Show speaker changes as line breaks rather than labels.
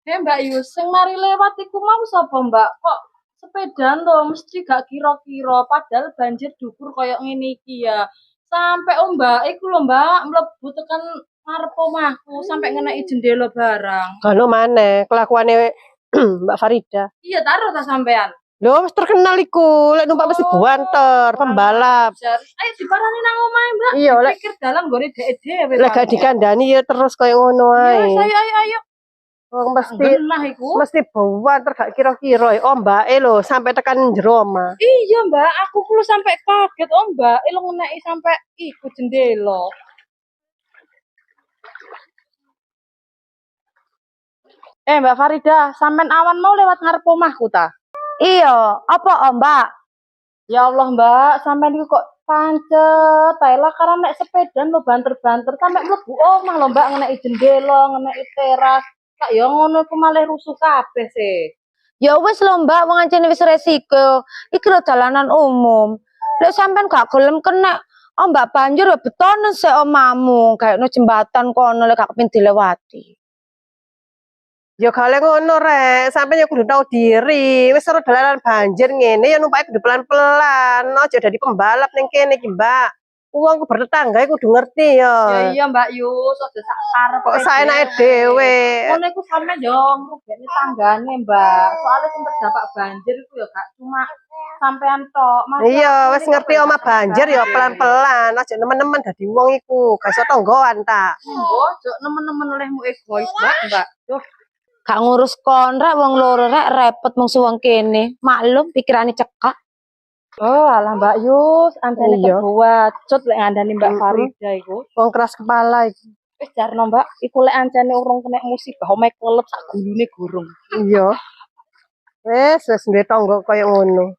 Mbak Yus, sing mari lewat iku mau sapa Mbak? Kok sepedaan lho mesti gak kira-kira padahal banjir dhuwur koyo ngene iki ya. Sampai Mbak iku lho Mbak mlebu tekan ngarep omahku sampai ngeneki jendela barang.
Kano maneh kelakuane Mbak Farida.
Iya taruh ta sampean.
Lho wis terkenal iku, lek numpak mesti buanter, pembalap.
Ayo diparani nang omahe Mbak.
Iya lek
Pikir dalan nggone dhek dhewe.
lek gak dikandani ya terus koyo ngono ae.
Yes, ayo.
Wong mesti
Genah iku.
mesti buanter gak kira-kira ombake lho sampai tekan jero omah.
Iya Mbak, aku kulo sampai kaget Mbak, lo ngeneki sampai iku jendela. Mbak Farida, sampean awan mau lewat ngarep omahku ta?
Iya, apa Mbak?
Ya Allah Mbak, sampean iku kok pancet, taelah karena nek sepedaan lo banter-banter sampai mlebu omah lho Mbak ngeneki jendela, ngeneki teras. Kak ya ngono iku malah rusuh kabeh sih.
Ya wis lho Mbak, wong ancene wis resiko. Iki lho dalanan umum. Lek sampean gak gelem kena ombak banjir ya betonen sik omahmu, kayakno jembatan kono lek gak kepin dilewati.
Ya gale ngono rek, sampeyan ya kudu tau diri. Wis seru dalanan banjir ngene ya numpake kudu pelan-pelan. Aja dadi pembalap ning kene iki, Mbak. Wong bertetangga kudu ngerti ya.
Ya iya Mbak Yus, aja sak karepe.
Kok saenake dhewe.
Ngono iku sampeyan yo ngrugekne tanggane Mbak. Soale sing terdampak banjir iku ya gak cuma sampean tok.
Iya, wis ngerti omah banjir ya pelan-pelan. Aja nemen-nemen dadi wong iku, gak iso tonggoan ta.
Oh, jok nemen-nemen olehmu egois, Mbak. Duh.
Gak ngurus kontrak wong loro rek repot mungsu wong kene. Maklum pikirane cekak.
Oh, alah Mbak Yus, antene kebuat cut lek ngandani Mbak Farida iku.
Wong keras kepala iki.
Wis jarno Mbak, iku lek ancene urung kena musibah omek kelep sak gulune gurung.
Iya. Wis duwe tangga kaya ngono.